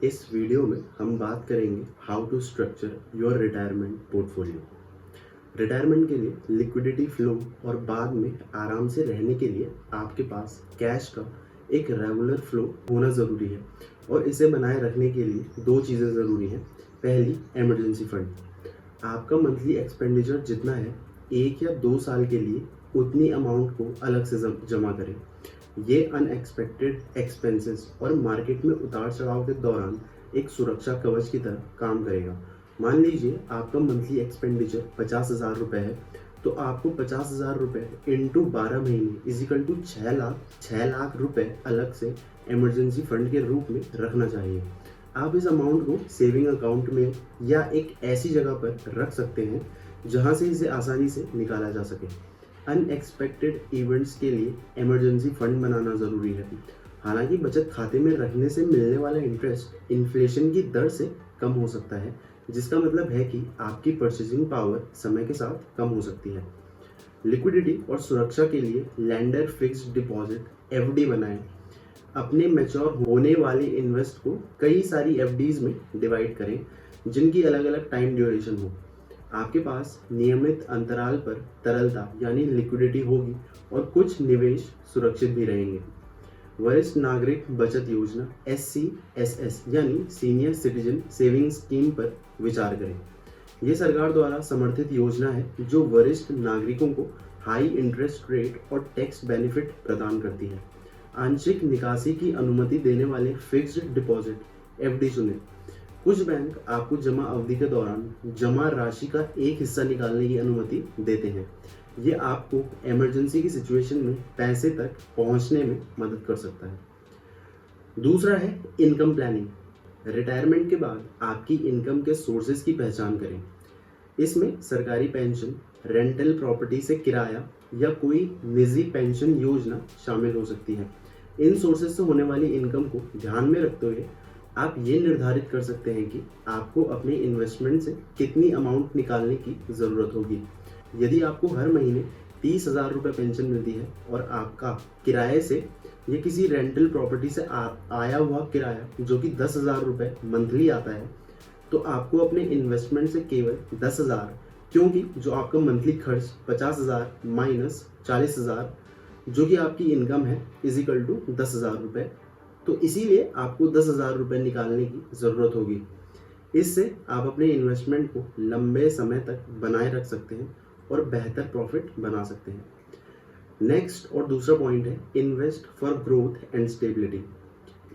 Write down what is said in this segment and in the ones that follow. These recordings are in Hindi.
इस वीडियो में हम बात करेंगे how to structure your retirement portfolio. Retirement के लिए लिक्विडिटी फ्लो और बाद में आराम से रहने के लिए आपके पास कैश का एक रेगुलर फ्लो होना ज़रूरी है और इसे बनाए रखने के लिए दो चीज़ें ज़रूरी हैं। पहली, इमरजेंसी फंड। आपका मंथली एक्सपेंडिचर जितना है 1 या 2 साल के लिए उतनी अमाउंट को अलग से जमा करें। ये अनएक्सपेक्टेड एक्सपेंसेस और मार्केट में उतार चढ़ाव के दौरान एक सुरक्षा कवच की तरह काम करेगा। मान लीजिए आपका मंथली एक्सपेंडिचर 50,000 रुपये है, तो आपको 50,000 रुपये इंटू 12 महीने इजिकल टू 6 लाख रुपये अलग से इमरजेंसी फंड के रूप में रखना चाहिए। आप इस अमाउंट को सेविंग अकाउंट में या एक ऐसी जगह पर रख सकते हैं जहां से इसे आसानी से निकाला जा सके। अनएक्सपेक्टेड इवेंट्स के लिए इमरजेंसी फंड बनाना ज़रूरी है। हालांकि बचत खाते में रखने से मिलने वाला इंटरेस्ट इन्फ्लेशन की दर से कम हो सकता है, जिसका मतलब है कि आपकी परचेजिंग पावर समय के साथ कम हो सकती है। लिक्विडिटी और सुरक्षा के लिए लैंडर फिक्स्ड डिपॉजिट एफडी बनाएं। अपने मैच्योर होने वाले इन्वेस्ट को कई सारी एफडीज में डिवाइड करें जिनकी अलग अलग टाइम ड्यूरेशन हो। आपके पास नियमित अंतराल पर तरलता यानी लिक्विडिटी होगी और कुछ निवेश सुरक्षित भी रहेंगे। वरिष्ठ नागरिक बचत योजना SCSS यानी सीनियर सिटीजन सेविंग स्कीम पर विचार करें। ये सरकार द्वारा समर्थित योजना है जो वरिष्ठ नागरिकों को हाई इंटरेस्ट रेट और टैक्स बेनिफिट प्रदान करती है। आंशिक निकासी की अनुमति देने वाले फिक्स्ड डिपॉजिट एफडी चुनें। कुछ बैंक आपको जमा अवधि के दौरान जमा राशि का एक हिस्सा निकालने की अनुमति देते हैं। ये आपको इमरजेंसी की सिचुएशन में पैसे तक पहुंचने में मदद कर सकता है। दूसरा है इनकम प्लानिंग। रिटायरमेंट के बाद आपकी इनकम के सोर्सेज की पहचान करें। इसमें सरकारी पेंशन, रेंटल प्रॉपर्टी से किराया या कोई निजी पेंशन योजना शामिल हो सकती है। इन सोर्सेज से होने वाली इनकम को ध्यान में रखते हुए आप ये निर्धारित कर सकते हैं कि आपको अपने इन्वेस्टमेंट से कितनी अमाउंट निकालने की ज़रूरत होगी। यदि आपको हर महीने 30,000 रुपये पेंशन मिलती है और आपका किराए से या किसी रेंटल प्रॉपर्टी से आया हुआ किराया जो कि 10,000 रुपये मंथली आता है, तो आपको अपने इन्वेस्टमेंट से केवल 10,000, क्योंकि जो आपका मंथली खर्च 50,000 माइनस 40,000 जो कि आपकी इनकम है इजिकल टू 10,000 रुपये, तो इसीलिए आपको 10,000 रुपये निकालने की ज़रूरत होगी। इससे आप अपने इन्वेस्टमेंट को लंबे समय तक बनाए रख सकते हैं और बेहतर प्रॉफिट बना सकते हैं। नेक्स्ट और दूसरा पॉइंट है invest for growth and stability.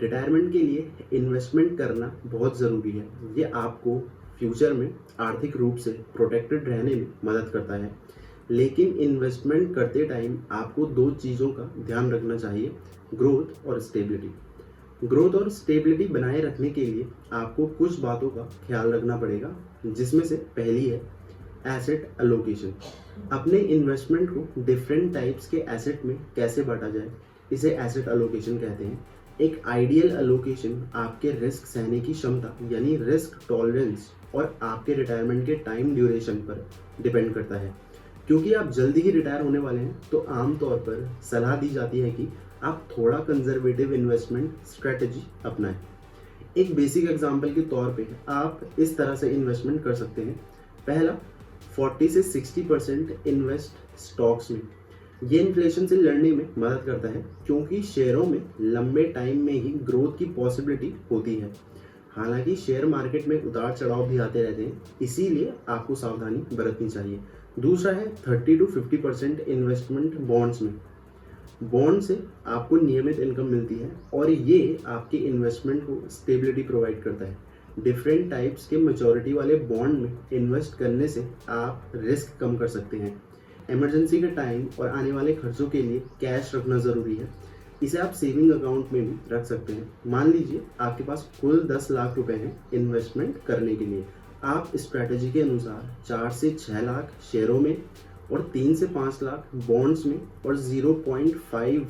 Retirement के लिए इन्वेस्टमेंट करना बहुत ज़रूरी है। ये आपको फ्यूचर में आर्थिक रूप से प्रोटेक्टेड रहने में मदद करता है, लेकिन इन्वेस्टमेंट करते टाइम आपको दो चीज़ों का ध्यान रखना चाहिए, ग्रोथ और स्टेबिलिटी। ग्रोथ और स्टेबिलिटी बनाए रखने के लिए आपको कुछ बातों का ख्याल रखना पड़ेगा, जिसमें से पहली है एसेट एलोकेशन। अपने इन्वेस्टमेंट को डिफरेंट टाइप्स के एसेट में कैसे बांटा जाए, इसे एसेट एलोकेशन कहते हैं। एक आइडियल एलोकेशन आपके रिस्क सहने की क्षमता यानी रिस्क टॉलरेंस और आपके रिटायरमेंट के टाइम ड्यूरेशन पर डिपेंड करता है। क्योंकि आप जल्दी ही रिटायर होने वाले हैं, तो आमतौर पर सलाह दी जाती है कि आप थोड़ा कंजर्वेटिव इन्वेस्टमेंट स्ट्रेटजी अपनाएं। एक बेसिक एग्जांपल के तौर पे आप इस तरह से इन्वेस्टमेंट कर सकते हैं। पहला, 40 से 60% इन्वेस्ट स्टॉक्स में। ये इन्फ्लेशन से लड़ने में मदद करता है क्योंकि शेयरों में लंबे टाइम में ही ग्रोथ की पॉसिबिलिटी होती है। हालांकि शेयर मार्केट में उतार चढ़ाव भी आते रहते हैं, इसीलिए आपको सावधानी बरतनी चाहिए। दूसरा है 30 to 50% इन्वेस्टमेंट बॉन्ड्स में। बॉन्ड से आपको नियमित इनकम मिलती है और ये आपके इन्वेस्टमेंट को स्टेबिलिटी प्रोवाइड करता है। डिफरेंट टाइप्स के मैच्योरिटी वाले बॉन्ड में इन्वेस्ट करने से आप रिस्क कम कर सकते हैं। इमरजेंसी के टाइम और आने वाले खर्चों के लिए कैश रखना ज़रूरी है। इसे आप सेविंग अकाउंट में भी रख सकते हैं। मान लीजिए आपके पास कुल 10 लाख रुपए हैं इन्वेस्टमेंट करने के लिए। आप स्ट्रैटेजी के अनुसार 4 से 6 लाख शेयरों में और 3 से 5 लाख बॉन्ड्स में और 0.5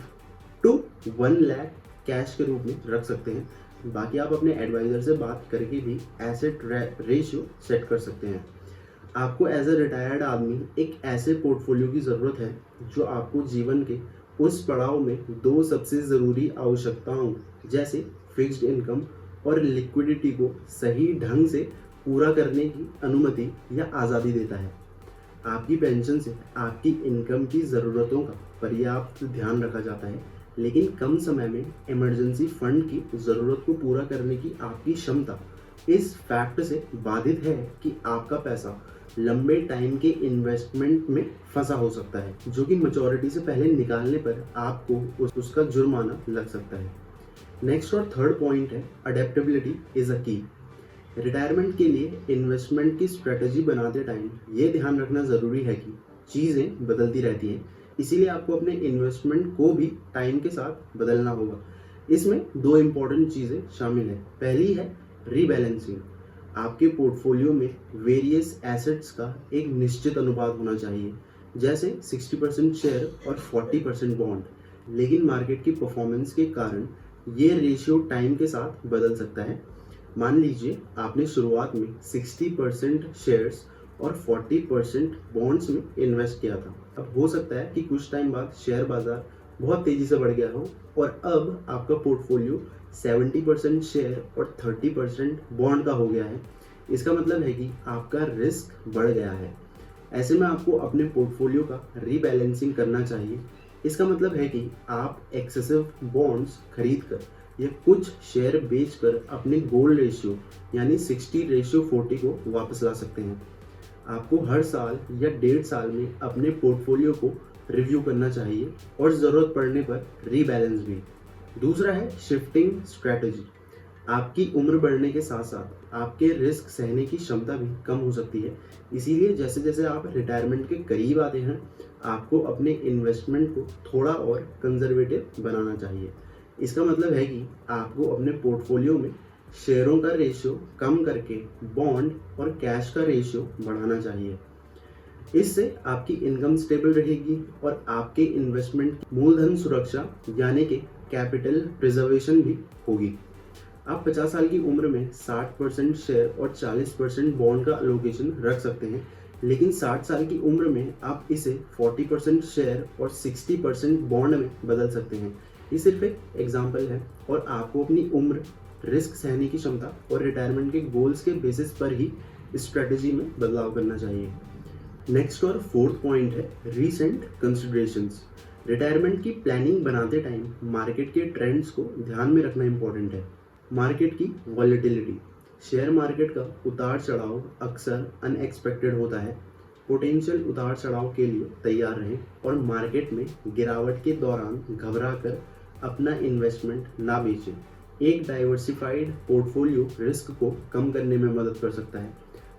to 1 लाख कैश के रूप में रख सकते हैं। बाकी आप अपने एडवाइज़र से बात करके भी एसेट रेशियो सेट कर सकते हैं। आपको एज ए रिटायर्ड आदमी एक ऐसे पोर्टफोलियो की ज़रूरत है जो आपको जीवन के उस पड़ाव में दो सबसे ज़रूरी आवश्यकताओं जैसे फिक्स्ड इनकम और लिक्विडिटी को सही ढंग से पूरा करने की अनुमति या आज़ादी देता है। आपकी पेंशन से आपकी इनकम की ज़रूरतों का पर्याप्त ध्यान रखा जाता है, लेकिन कम समय में इमरजेंसी फंड की ज़रूरत को पूरा करने की आपकी क्षमता इस फैक्ट से बाधित है कि आपका पैसा लंबे टाइम के इन्वेस्टमेंट में फंसा हो सकता है, जो कि मैच्योरिटी से पहले निकालने पर आपको उसका जुर्माना लग सकता है। नेक्स्ट और थर्ड पॉइंट है अडेप्टेबिलिटी इज़ अ की। रिटायरमेंट के लिए इन्वेस्टमेंट की स्ट्रेटजी बनाते टाइम ये ध्यान रखना ज़रूरी है कि चीज़ें बदलती रहती हैं, इसीलिए आपको अपने इन्वेस्टमेंट को भी टाइम के साथ बदलना होगा। इसमें दो इम्पॉर्टेंट चीज़ें शामिल हैं। पहली है रीबैलेंसिंग। आपके पोर्टफोलियो में वेरियस एसेट्स का एक निश्चित अनुपात होना चाहिए, जैसे 60% शेयर और 40% बॉन्ड। लेकिन मार्केट की परफॉर्मेंस के कारण ये रेशियो टाइम के साथ बदल सकता है। मान लीजिए आपने शुरुआत में 60% शेयर्स और 40% बॉन्ड्स में इन्वेस्ट किया था। अब हो सकता है कि कुछ टाइम बाद शेयर बाजार बहुत तेज़ी से बढ़ गया हो और अब आपका पोर्टफोलियो 70% शेयर और 30% बॉन्ड का हो गया है। इसका मतलब है कि आपका रिस्क बढ़ गया है। ऐसे में आपको अपने पोर्टफोलियो का रीबैलेंसिंग करना चाहिए। इसका मतलब है कि आप एक्सेसिव बॉन्ड्स खरीद कर या कुछ शेयर बेचकर अपने गोल रेशियो यानी 60:40 को वापस ला सकते हैं। आपको हर साल या 1.5 साल में अपने पोर्टफोलियो को रिव्यू करना चाहिए और ज़रूरत पड़ने पर रीबैलेंस भी। दूसरा है शिफ्टिंग स्ट्रैटेजी। आपकी उम्र बढ़ने के साथ साथ आपके रिस्क सहने की क्षमता भी कम हो सकती है। इसीलिए जैसे जैसे आप रिटायरमेंट के करीब आते हैं, आपको अपने इन्वेस्टमेंट को थोड़ा और कंजर्वेटिव बनाना चाहिए। इसका मतलब है कि आपको अपने पोर्टफोलियो में शेयरों का रेशियो कम करके बॉन्ड और कैश का रेशियो बढ़ाना चाहिए। इससे आपकी इनकम स्टेबल रहेगी और आपके इन्वेस्टमेंट की मूलधन सुरक्षा यानी कि कैपिटल प्रिजर्वेशन भी होगी। आप 50 साल की उम्र में 60% शेयर और 40% बॉन्ड का अलोकेशन रख सकते हैं, लेकिन 60 साल की उम्र में आप इसे 40% शेयर और 60% बॉन्ड में बदल सकते हैं। ये सिर्फ एक एग्जाम्पल है और आपको अपनी उम्र, रिस्क सहने की क्षमता और रिटायरमेंट के गोल्स के बेसिस पर ही स्ट्रेटजी में बदलाव करना चाहिए। नेक्स्ट और फोर्थ पॉइंट है रीसेंट कंसिडरेशंस। रिटायरमेंट की प्लानिंग बनाते टाइम मार्केट के ट्रेंड्स को ध्यान में रखना इम्पोर्टेंट है। मार्केट की वॉलेटिलिटी, शेयर मार्केट का उतार चढ़ाव अक्सर अनएक्सपेक्टेड होता है। पोटेंशियल उतार चढ़ाव के लिए तैयार रहें और मार्केट में गिरावट के दौरान घबरा कर अपना इन्वेस्टमेंट ना बेचें। एक डाइवर्सिफाइड पोर्टफोलियो रिस्क को कम करने में मदद कर सकता है।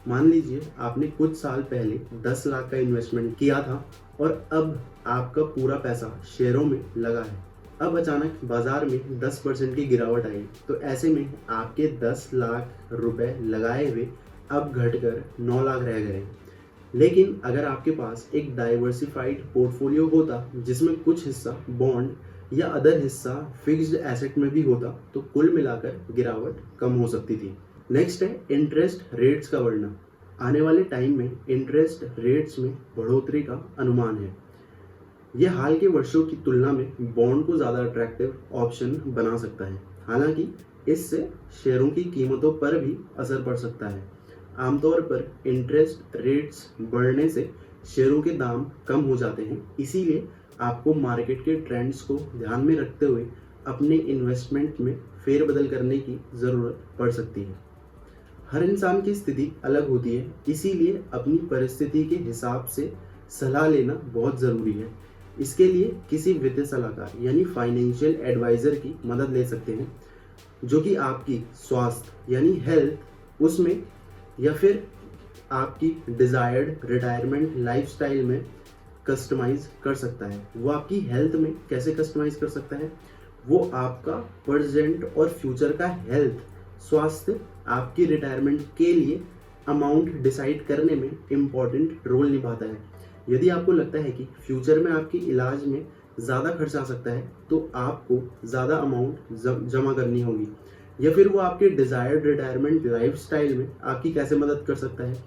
मान लीजिए आपने कुछ साल पहले 10 लाख का इन्वेस्टमेंट किया था और अब आपका पूरा पैसा शेयरों में लगा है। अब अचानक बाजार में 10% की गिरावट आई, तो ऐसे में आपके 10 लाख रुपए लगाए हुए अब घटकर 9 लाख रह गए। लेकिन अगर आपके पास एक डाइवर्सिफाइड पोर्टफोलियो होता जिसमें कुछ हिस्सा बॉन्ड या अदर हिस्सा फिक्स्ड एसेट में भी होता, तो कुल मिलाकर गिरावट कम हो सकती थी। नेक्स्ट है इंटरेस्ट रेट्स का वर्णन। आने वाले टाइम में इंटरेस्ट रेट्स में बढ़ोतरी का अनुमान है। यह हाल के वर्षों की तुलना में बॉन्ड को ज़्यादा अट्रैक्टिव ऑप्शन बना सकता है। हालांकि इससे शेयरों की कीमतों पर भी असर पड़ सकता है। आमतौर पर इंटरेस्ट रेट्स बढ़ने से शेयरों के दाम कम हो जाते हैं, इसीलिए आपको मार्केट के ट्रेंड्स को ध्यान में रखते हुए अपने इन्वेस्टमेंट में फेरबदल करने की ज़रूरत पड़ सकती है। हर इंसान की स्थिति अलग होती है, इसीलिए अपनी परिस्थिति के हिसाब से सलाह लेना बहुत ज़रूरी है। इसके लिए किसी वित्तीय सलाहकार यानी फाइनेंशियल एडवाइज़र की मदद ले सकते हैं, जो कि आपकी स्वास्थ्य यानी हेल्थ उसमें या फिर आपकी डिज़ायर्ड रिटायरमेंट लाइफस्टाइल में कस्टमाइज़ कर सकता है। वो आपकी हेल्थ में कैसे कस्टमाइज़ कर सकता है? वो आपका प्रेजेंट और फ्यूचर का हेल्थ स्वास्थ्य आपकी रिटायरमेंट के लिए अमाउंट डिसाइड करने में इम्पॉर्टेंट रोल निभाता है। यदि आपको लगता है कि फ्यूचर में आपके इलाज में ज़्यादा खर्च आ सकता है, तो आपको ज़्यादा अमाउंट जमा करनी होगी। या फिर वो आपके डिज़ायर्ड रिटायरमेंट लाइफस्टाइल में आपकी कैसे मदद कर सकता है?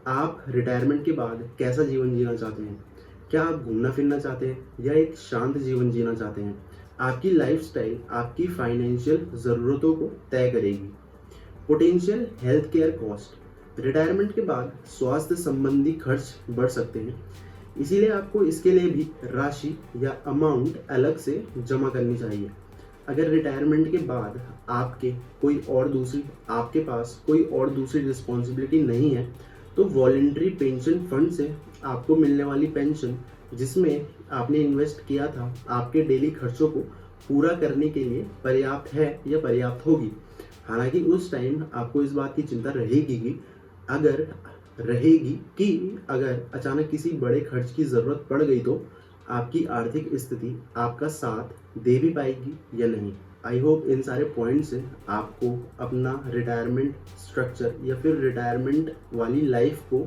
आप रिटायरमेंट के बाद कैसा जीवन जीना चाहते हैं? क्या आप घूमना फिरना चाहते हैं या एक शांत जीवन जीना चाहते हैं? आपकी लाइफस्टाइल आपकी फाइनेंशियल ज़रूरतों को तय करेगी। Potential health care cost, retirement के बाद स्वास्थ्य संबंधी खर्च बढ़ सकते हैं, इसीलिए आपको इसके लिए भी राशि या अमाउंट अलग से जमा करनी चाहिए। अगर रिटायरमेंट के बाद आपके पास कोई और दूसरी रिस्पॉन्सिबिलिटी नहीं है, तो वॉलेंट्री पेंशन फंड से आपको मिलने वाली पेंशन, जिसमें आपने इन्वेस्ट किया था, आपके डेली खर्चों को पूरा करने के लिए पर्याप्त है या पर्याप्त होगी। हालांकि उस टाइम आपको इस बात की चिंता रहेगी कि अगर अचानक किसी बड़े खर्च की ज़रूरत पड़ गई तो आपकी आर्थिक स्थिति आपका साथ दे भी पाएगी या नहीं। आई होप इन सारे पॉइंट से आपको अपना रिटायरमेंट स्ट्रक्चर या फिर रिटायरमेंट वाली लाइफ को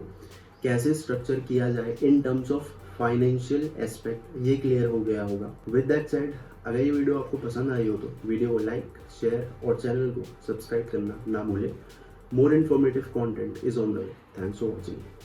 कैसे स्ट्रक्चर किया जाए in terms of financial aspect ये क्लियर हो गया होगा। विद दैट सेड, अगर ये वीडियो आपको पसंद आई हो तो वीडियो को लाइक, शेयर और चैनल को सब्सक्राइब करना ना भूलें। More informative content is on the way. Thanks for watching.